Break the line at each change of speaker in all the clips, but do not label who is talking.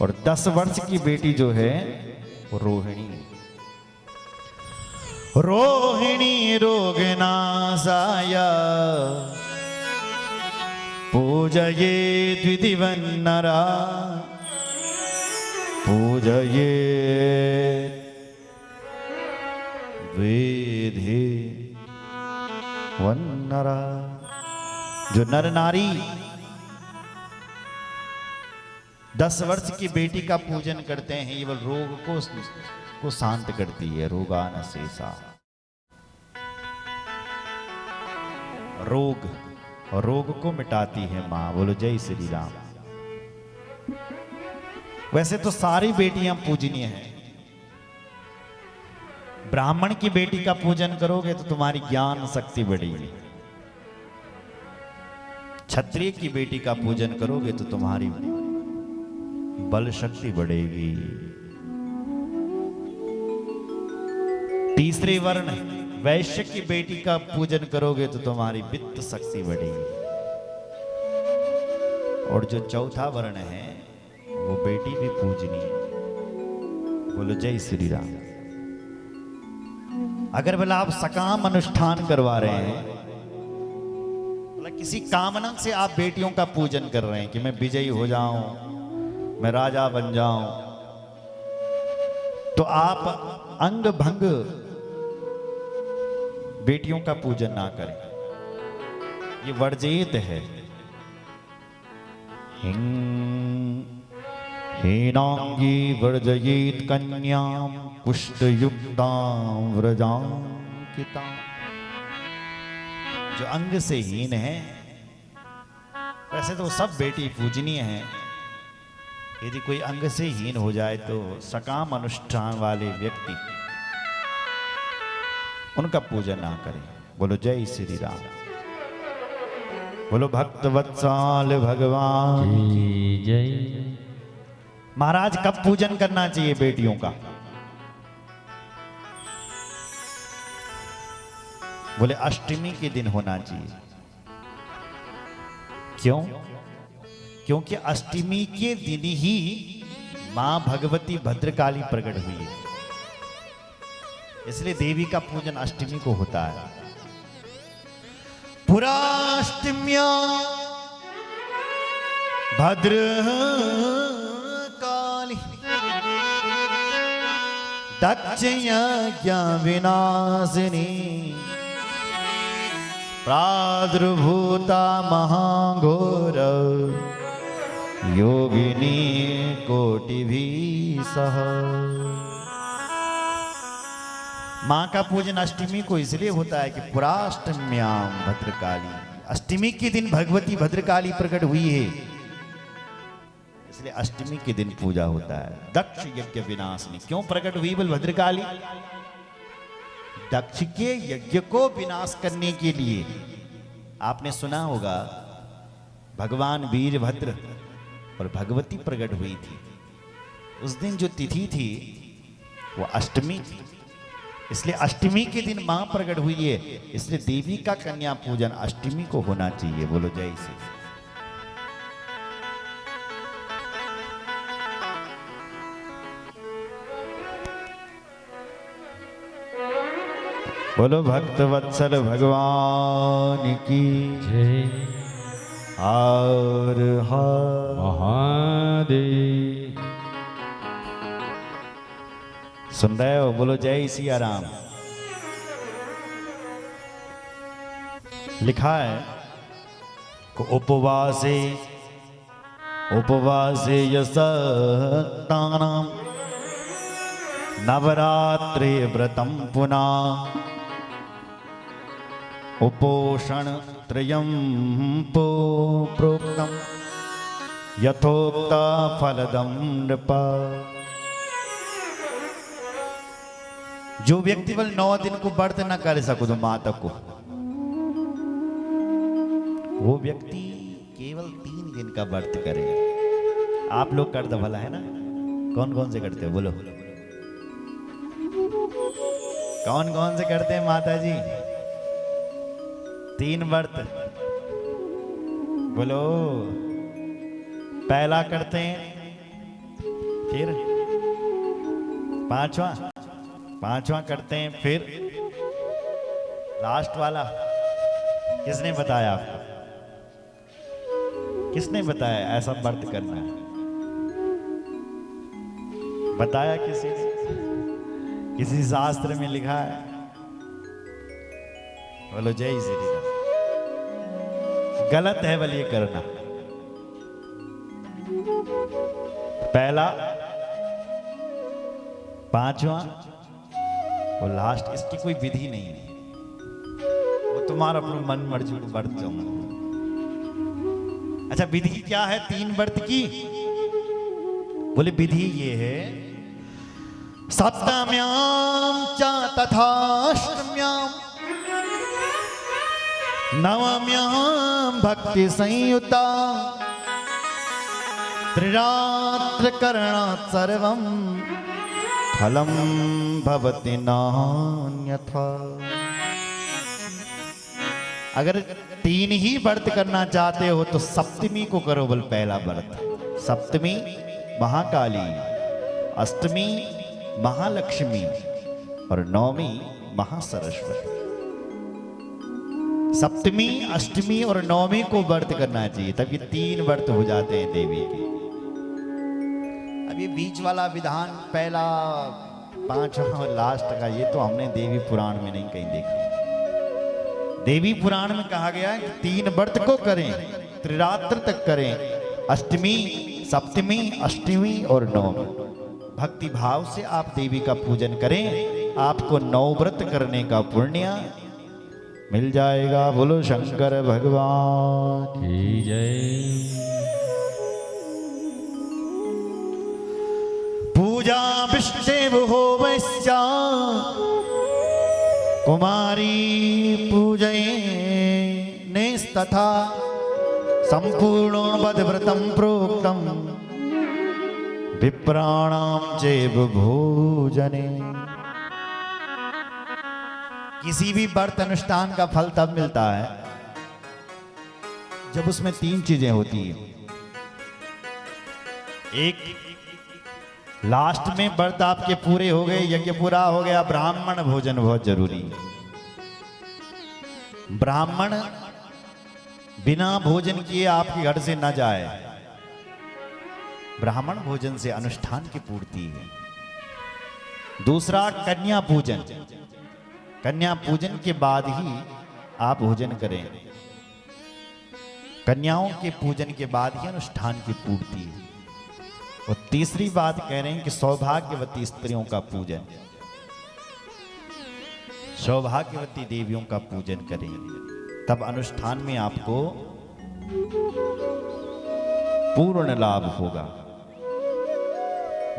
और 10 वर्ष की बेटी जो है वो रोहिणी। रोहिणी रोगनाशाय पूजये द्विदिवन्नरा पूजये वेधे वन्नरा। जो नर नारी 10 वर्ष की बेटी का पूजन करते हैं, ये रोग को शांत करती है। रोगान शेषा, रोग को मिटाती है मां। बोलो जय श्री राम। वैसे तो सारी बेटियां पूजनीय हैं। ब्राह्मण की बेटी का पूजन करोगे तो तुम्हारी ज्ञान शक्ति बढ़ेगी। क्षत्रिय की बेटी का पूजन करोगे तो तुम्हारी बल शक्ति बढ़ेगी। तीसरे वर्ण वैश्य की बेटी का पूजन करोगे तो तुम्हारी वित्त शक्ति बढ़ेगी। और जो चौथा वर्ण है वो बेटी भी पूजनी। बोलो जय श्री राम। अगर बोला आप सकाम अनुष्ठान करवा रहे हैं, बोला किसी कामना से आप बेटियों का पूजन कर रहे हैं कि मैं विजयी हो जाऊं, मैं राजा बन जाऊं, तो आप अंग भंग बेटियों का पूजन ना करें, ये वर्जित है। हीनांगी वर्जयेत कन्याम कुष्ठयुक्तां व्रजांकितां। जो अंग से हीन है, वैसे तो सब बेटी पूजनीय है, यदि कोई अंग से हीन हो जाए तो सकाम अनुष्ठान वाले व्यक्ति उनका पूजन ना करें। बोलो जय श्री राम। बोलो भक्त वत्सल भगवान
जय जय।
महाराज कब पूजन करना चाहिए बेटियों का? बोले अष्टमी के दिन होना चाहिए। क्यों? क्योंकि अष्टमी के दिन ही मां भगवती भद्रकाली प्रकट हुई है, इसलिए देवी का पूजन अष्टमी को होता है। पुराष्टम्या भद्रकाली दक्ष यज्ञ विनाशिनी प्रादुर्भूता महाघोर योगिनी कोटिभिः सह। मां का पूजन अष्टमी को इसलिए होता है कि पुराष्टम्याम भद्रकाली, अष्टमी के दिन भगवती भद्रकाली प्रकट हुई है, इसलिए अष्टमी के दिन पूजा होता है। दक्ष यज्ञ विनाशिनी क्यों प्रकट हुई बोल भद्रकाली? दक्ष के यज्ञ को विनाश करने के लिए। आपने सुना होगा भगवान वीरभद्र और भगवती प्रकट हुई थी, उस दिन जो तिथि थी वो अष्टमी थी, इसलिए अष्टमी के दिन मां प्रकट हुई है, इसलिए देवी का कन्या पूजन अष्टमी को होना चाहिए। बोलो जय श्री। बोलो भक्त वत्सल भगवान की
जय।
हर हर
महादेव।
सुन रहे हो? बोलो जय सिया राम। लिखा है को उपवासे यशक्तानां नवरात्रे व्रतं पुनः उपोषण त्रयं प्रोक्तम यथोक्ता फलदं नृपा। जो व्यक्ति केवल 9 दिन को व्रत न कर सको तो माता को, वो व्यक्ति केवल 3 दिन का व्रत करे। आप लोग करते भला है ना? कौन कौन से करते हो बोलो? कौन कौन से करते हैं माता जी 3 व्रत? बोलो। पहला करते हैं फिर पांचवा करते हैं, फिर लास्ट वाला किसने बताया आपको? किसने बताया ऐसा व्रत करना है? बताया किसी ने? किसी शास्त्र में लिखा है? बोलो जय श्री राम। गलत है बोलिए करना। पहला, पांचवा और लास्ट, इसकी कोई विधि नहीं है। वो तुम्हारा अपना मन मर्जी को व्रत जाऊंगा। अच्छा, विधि क्या है 3 व्रत की? बोले विधि ये है, सप्तम्याम च तथाष्टम्याम नवम्याम भक्ति संयुता त्रिरात्र करणात् सर्वं फलं भवति नान्यथा। अगर 3 ही व्रत करना चाहते हो तो सप्तमी को करो। बोल पहला व्रत, सप्तमी महाकाली, अष्टमी महालक्ष्मी और नवमी महासरस्वती। सप्तमी, अष्टमी और नवमी को व्रत करना चाहिए, तब ये 3 व्रत हो जाते हैं देवी के। अब ये बीच वाला विधान पहला, 5वां और लास्ट का, ये तो हमने देवी पुराण में नहीं कहीं देखा। देवी पुराण में कहा गया है कि 3 व्रत को करें, त्रिरात्र तक करें, अष्टमी, सप्तमी, अष्टमी और नवमी। भक्ति भाव से आप देवी का पूजन करें, आपको 9 व्रत करने का पुण्य मिल जाएगा। बोलो शंकर भगवान
की जय।
पूजा विष्णु हो वैश्या कुमारी पूजये नेस्तथा संपूर्णो वदव्रतं प्रोक्तम् विप्राणाम चैव भोजने। किसी भी व्रत अनुष्ठान का फल तब मिलता है जब उसमें 3 चीजें होती हैं। एक, लास्ट में व्रत आपके पूरे हो गए, यज्ञ पूरा हो गया, ब्राह्मण भोजन बहुत जरूरी है। ब्राह्मण बिना भोजन किए आपके घर से न जाए। ब्राह्मण भोजन से अनुष्ठान की पूर्ति है। दूसरा, कन्या पूजन। कन्या पूजन के बाद ही आप भोजन करें। कन्याओं के पूजन के बाद ही अनुष्ठान की पूर्ति है। और तीसरी बात कह रहे हैं कि सौभाग्यवती स्त्रियों का पूजन, सौभाग्यवती देवियों का पूजन करें, तब अनुष्ठान में आपको पूर्ण लाभ होगा।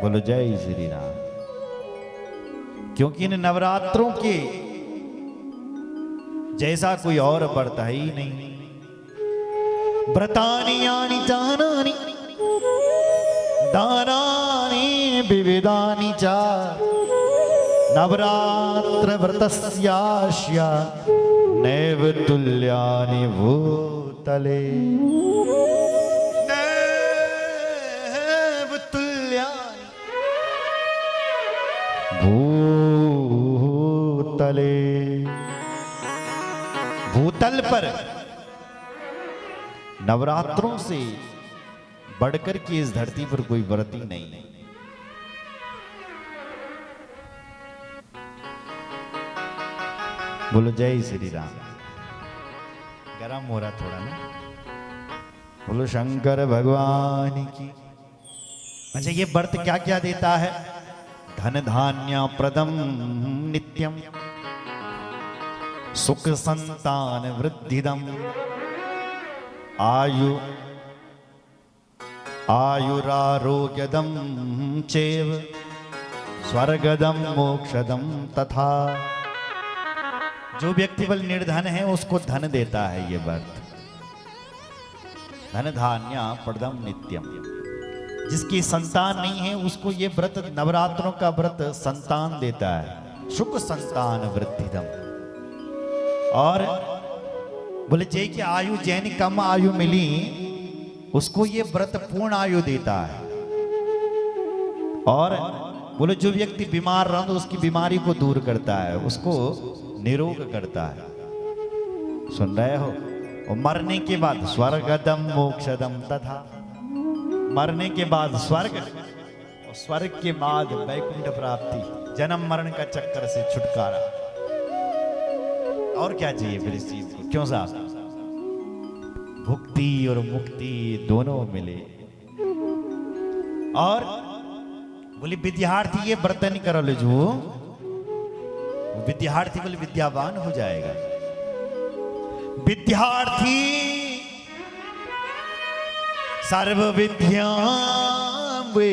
बोलो जय श्री राम। क्योंकि इन नवरात्रों के जैसा कोई और व्रत है ही नहीं। व्रतानि यानि जानानि दानानि विविधानि च नवरात्र व्रतस्यास्य नैव तुल्यानि भूतले। नैव तुल्यानि भूतले। भूतल पर नवरात्रों से बढ़कर के इस धरती पर कोई व्रत ही नहीं है। बोलो जय श्री राम। गरम हो रहा थोड़ा ना। बोलो शंकर भगवान की। अच्छा, ये व्रत क्या क्या देता है? धन धान्य प्रदम नित्यम सुख संतान वृद्धिदम आयुरारोग्यदम चैव स्वर्गदम मोक्षदम तथा। जो व्यक्ति बल निर्धन है उसको धन देता है ये व्रत। धन धान्य प्रदम नित्यम। जिसकी संतान नहीं है उसको ये व्रत, नवरात्रों का व्रत संतान देता है। सुख संतान वृद्धिदम। और बोले जय की आयु, जैन कम आयु मिली उसको ये व्रत पूर्ण आयु देता है। और बोले जो व्यक्ति बीमार रहा तो उसकी बीमारी को दूर करता है, उसको निरोग करता है। सुन रहे हो? और मरने के बाद स्वर्गदम मोक्षदम तथा, मरने के बाद स्वर्ग और स्वर्ग के बाद वैकुंठ प्राप्ति, जन्म मरण का चक्कर से छुटकारा। और क्या चाहिए फिर इस चीज को? क्यों साहब? भुक्ति और मुक्ति दोनों मिले। और बोले विद्यार्थी ये बर्तन कर लो, जो विद्यार्थी बोले विद्यावान हो जाएगा। विद्यार्थी सर्व विद्यां वे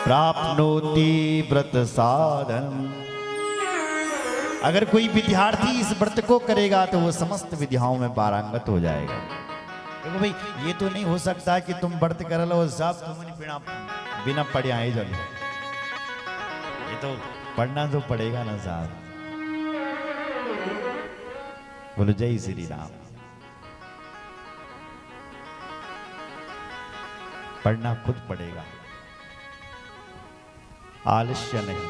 प्राप्नोति व्रत साधन। अगर कोई विद्यार्थी इस व्रत को करेगा तो वो समस्त विद्याओं में पारंगत हो जाएगा। देखो भाई, ये तो नहीं हो सकता कि तुम व्रत कर लो सब तुम बिना पढ़े आए जाओ। ये तो पढ़ना तो पड़ेगा ना साहब। बोलो जय श्री राम। पढ़ना खुद पड़ेगा, आलस्य नहीं।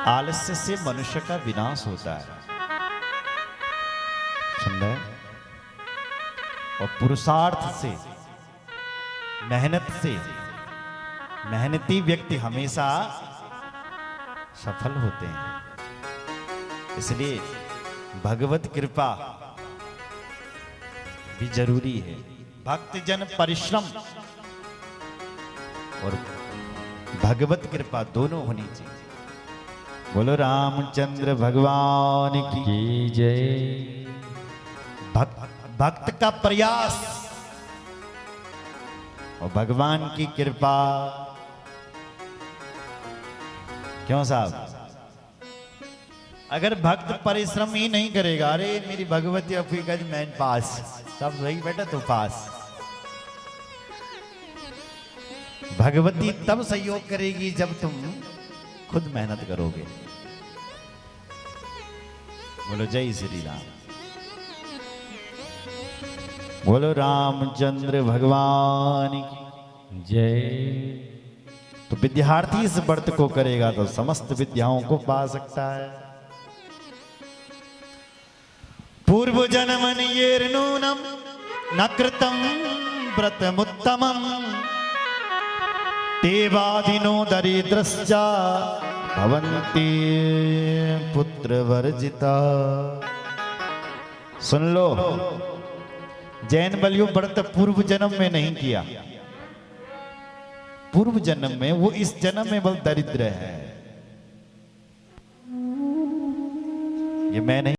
आलस्य से मनुष्य का विनाश होता है, सुन रहे? और पुरुषार्थ से, मेहनत से, मेहनती व्यक्ति हमेशा सफल होते हैं। इसलिए भगवत कृपा भी जरूरी है। भक्तजन परिश्रम और भगवत कृपा दोनों होनी चाहिए। बोलो रामचंद्र भगवान की
जय।
भक्त का प्रयास और भगवान की कृपा। क्यों साहब? अगर भक्त परिश्रम ही नहीं करेगा, अरे मेरी भगवती अफीकत मैन पास, सब वही बेटा तो पास। भगवती तब सहयोग करेगी जब तुम खुद मेहनत करोगे। बोलो जय श्री राम। बोलो रामचंद्र भगवान की
जय।
तो विद्यार्थी इस व्रत को करेगा तो समस्त विद्याओं को पा सकता है। पूर्व जन्मन येर्नूनम न कृतं व्रतमुत्तमं देवादिनो दरिद्रश्चा भवन्ति पुत्र वर्जिता। सुन लो, जैन बलियो व्रत पूर्व जन्म में नहीं किया। पूर्व जन्म में, वो इस जन्म में बहुत दरिद्र है। ये मैं नहीं